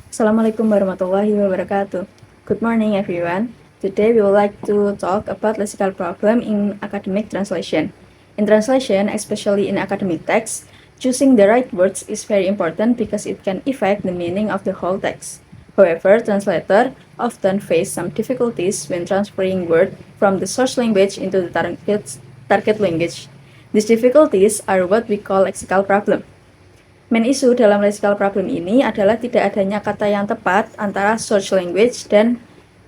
Assalamualaikum warahmatullahi wabarakatuh. Good morning, everyone. Today we would like to talk about lexical problem in academic translation. In translation, especially in academic text, choosing the right words is very important because it can affect the meaning of the whole text. However, translators often face some difficulties when transferring words from the source language into the target language. These difficulties are what we call lexical problem. Main issue dalam lexical problem ini adalah tidak adanya kata yang tepat antara source language dan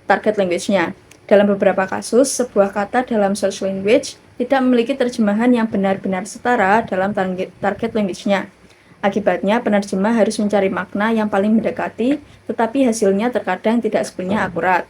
target language-nya. Dalam beberapa kasus, sebuah kata dalam source language tidak memiliki terjemahan yang benar-benar setara dalam target language-nya. Akibatnya, penerjemah harus mencari makna yang paling mendekati, tetapi hasilnya terkadang tidak sepenuhnya akurat.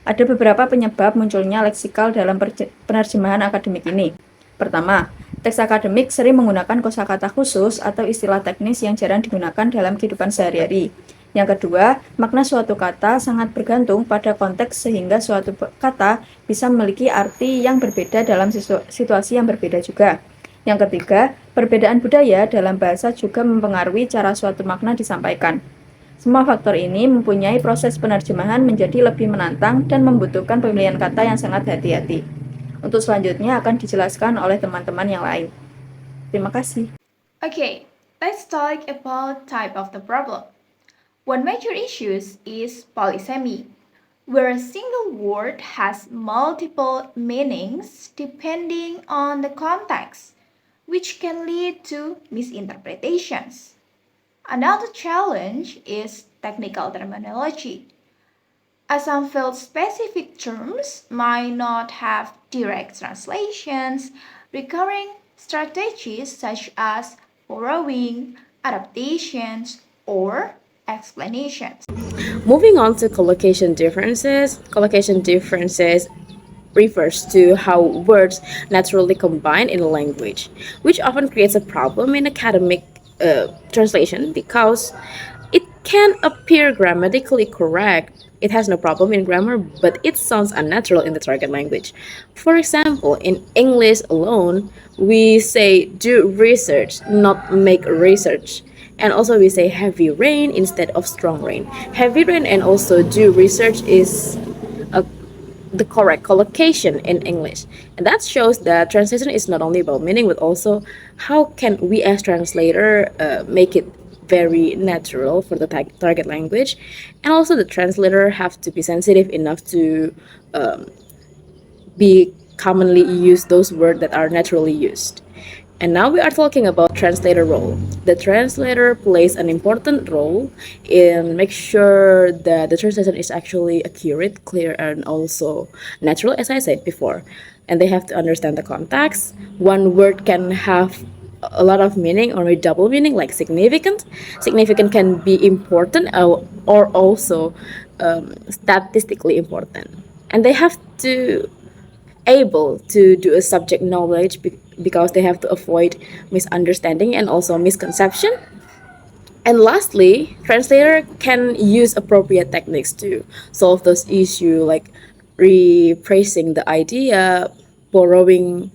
Ada beberapa penyebab munculnya leksikal dalam penerjemahan akademik ini. Pertama, teks akademik sering menggunakan kosakata khusus atau istilah teknis yang jarang digunakan dalam kehidupan sehari-hari. Yang kedua, makna suatu kata sangat bergantung pada konteks sehingga suatu kata bisa memiliki arti yang berbeda dalam situasi yang berbeda juga. Yang ketiga, perbedaan budaya dalam bahasa juga mempengaruhi cara suatu makna disampaikan. Semua faktor ini mempunyai proses penerjemahan menjadi lebih menantang dan membutuhkan pemilihan kata yang sangat hati-hati. Untuk selanjutnya akan dijelaskan oleh teman-teman yang lain. Terima kasih. Okay, let's talk about type of the problem. One major issue is polysemy, where a single word has multiple meanings depending on the context, which can lead to misinterpretations. Another challenge is technical terminology. As some field-specific terms might not have direct translations, recurring strategies such as borrowing, adaptations, or explanations. Moving on to collocation differences refers to how words naturally combine in a language, which often creates a problem in academic translation because it can appear grammatically correct. It has no problem in grammar, but it sounds unnatural in the target language. For example, in English alone, we say do research, not make research. And also we say heavy rain instead of strong rain. Heavy rain and also do research is a the correct collocation in English. And that shows that translation is not only about meaning, but also how can we as translator make it very natural for the target language. And also the translator have to be sensitive enough to be commonly use those words that are naturally used. And now we are talking about translator role. The translator plays an important role in make sure that the translation is actually accurate, clear, and also natural, as I said before. And they have to understand the context. One word can have a lot of meaning or a double meaning, like significant. Significant can be important or also statistically important. And they have to able to do a subject knowledge because they have to avoid misunderstanding and also misconception. And lastly, translator can use appropriate techniques to solve those issues like rephrasing the idea, borrowing,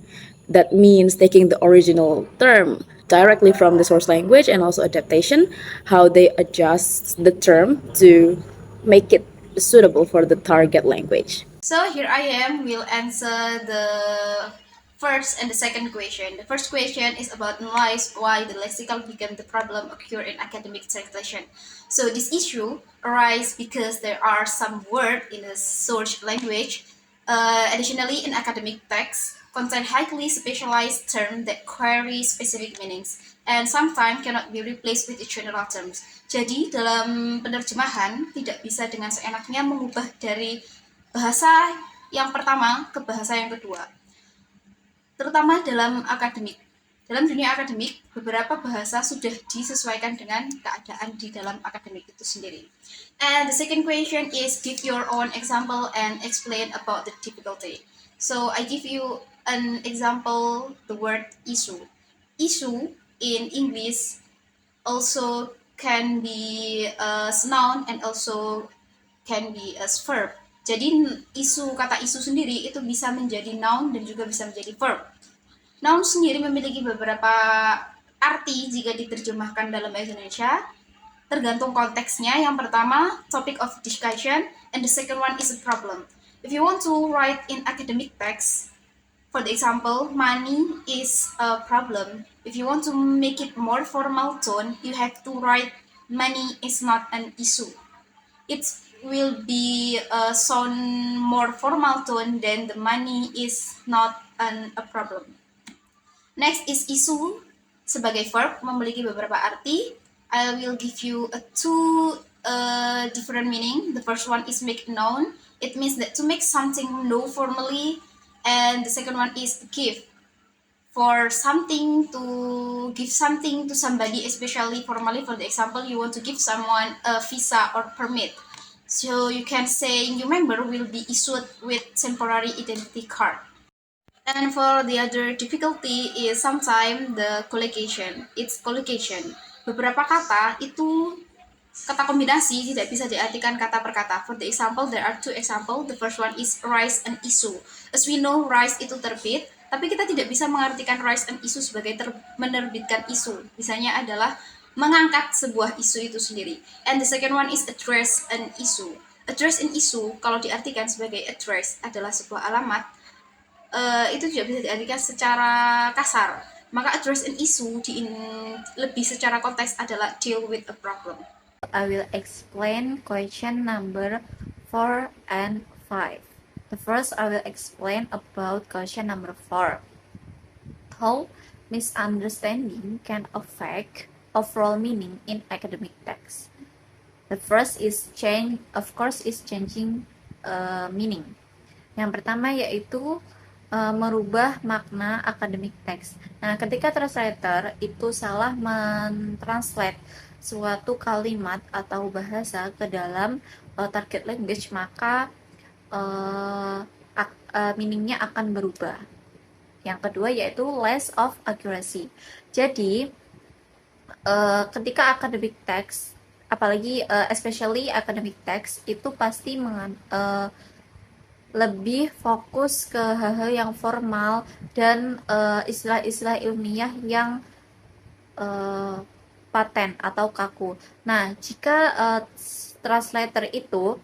that means taking the original term directly from the source language, and also adaptation, how they adjust the term to make it suitable for the target language. So here I am, will answer the first and the second question. The first question is about analyze why the lexical became the problem occur in academic translation. So this issue arises because there are some words in the source language. Additionally, in academic texts, contain highly specialized terms that carry specific meanings and sometimes cannot be replaced with general terms. Jadi dalam penerjemahan tidak bisa dengan seenaknya mengubah dari bahasa yang pertama ke bahasa yang kedua, terutama dalam akademik. Dalam dunia akademik, beberapa bahasa sudah disesuaikan dengan keadaan di dalam akademik itu sendiri. And the second question is give your own example and explain about the difficulty. So I give you an example, the word issue. Issue in English also can be as noun and also can be as verb. Jadi kata isu sendiri itu bisa menjadi noun dan juga bisa menjadi verb. Noun sendiri memiliki beberapa arti jika diterjemahkan dalam bahasa Indonesia. tergantung konteksnya. Yang pertama, topic of discussion, and the second one is a problem. If you want to write in academic text, for the example, money is a problem. If you want to make it more formal tone, you have to write money is not an issue. It will be sound more formal tone than the money is not a problem. Next is isu sebagai verb memiliki beberapa arti. I will give you two different meaning. The first one is make known. It means that to make something known formally, and the second one is give. For something, to give something to somebody, especially formally. For the example, you want to give someone a visa or permit. So you can say new member will be issued with temporary identity card. And for the other difficulty is sometimes the collocation. It's collocation. Beberapa kata itu kata kombinasi tidak bisa diartikan kata per kata. For the example, there are two example. The first one is rise and issue. As we know, rise itu terbit, tapi kita tidak bisa mengartikan rise and issue sebagai menerbitkan isu. Misalnya adalah mengangkat sebuah isu itu sendiri. And the second one is address and issue. Address and issue kalau diartikan sebagai address adalah sebuah alamat, itu juga bisa diartikan secara kasar. Maka address an issue lebih secara konteks adalah deal with a problem. I will explain question number 4 and 5. The first, I will explain about question number 4. How misunderstanding can affect overall meaning in academic text. The first is changing meaning. Yang pertama yaitu merubah makna academic text. Nah, ketika translator itu salah mentranslate suatu kalimat atau bahasa ke dalam target language, maka meaningnya akan berubah. Yang kedua yaitu less of accuracy. Jadi ketika academic text, apalagi especially academic text, itu pasti lebih fokus ke hal-hal yang formal dan istilah-istilah ilmiah yang paten atau kaku. Nah, jika translator itu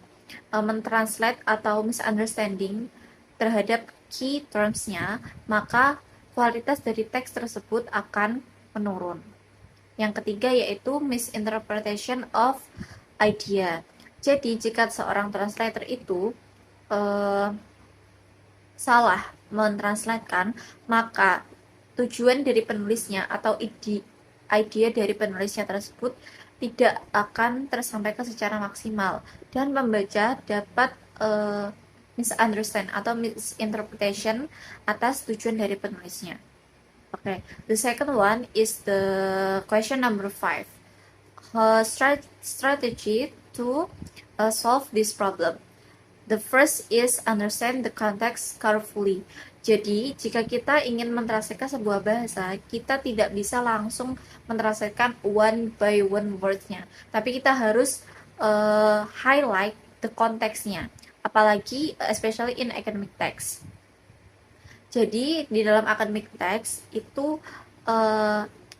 mentranslate atau misunderstanding terhadap key terms-nya, maka kualitas dari teks tersebut akan menurun. Yang ketiga yaitu misinterpretation of idea. Jadi, jika seorang translator itu salah mentranslatekan, maka tujuan dari penulisnya atau idea dari penulisnya tersebut tidak akan tersampaikan secara maksimal dan pembaca dapat misunderstand atau misinterpretation atas tujuan dari penulisnya. Okay, the second one is the question number 5. Strategy to solve this problem. The first is understand the context carefully. Jadi, jika kita ingin mentranslatekan sebuah bahasa, kita tidak bisa langsung mentranslatekan one by one word-nya. Tapi kita harus highlight the context-nya. Apalagi, especially in academic text. Jadi, di dalam academic text itu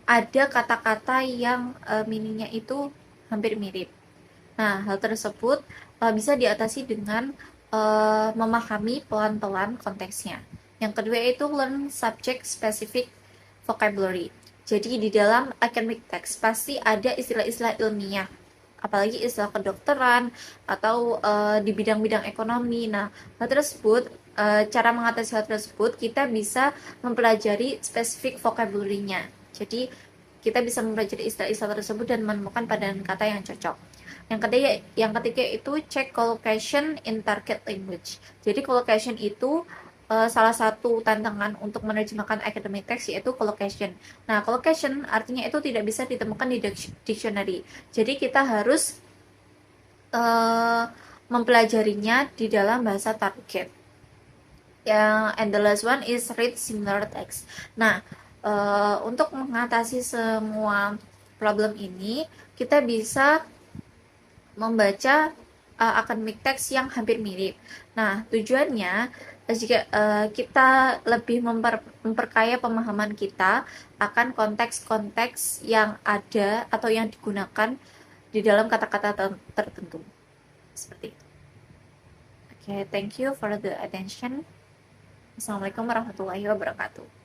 ada kata-kata yang meaning-nya itu hampir mirip. Nah, hal tersebut bisa diatasi dengan memahami pelan-pelan konteksnya. Yang kedua itu learn subject specific vocabulary. Jadi di dalam academic text pasti ada istilah-istilah ilmiah, apalagi istilah kedokteran atau di bidang-bidang ekonomi. Nah, hal tersebut, cara mengatasi hal tersebut kita bisa mempelajari spesifik vocabulary-nya. Jadi kita bisa mempelajari istilah-istilah tersebut dan menemukan padanan kata yang cocok. Yang ketiga itu check collocation in target language. Jadi collocation itu salah satu tantangan untuk menerjemahkan academic text yaitu collocation. Nah, collocation artinya itu tidak bisa ditemukan di dictionary. Jadi kita harus mempelajarinya di dalam bahasa target. And the last one is read similar text. Nah, untuk mengatasi semua problem ini, kita bisa membaca academic text yang hampir mirip. Nah, tujuannya jika kita lebih memperkaya pemahaman kita akan konteks-konteks yang ada atau yang digunakan di dalam kata-kata tertentu. Seperti itu. Oke, thank you for the attention. Assalamualaikum warahmatullahi wabarakatuh.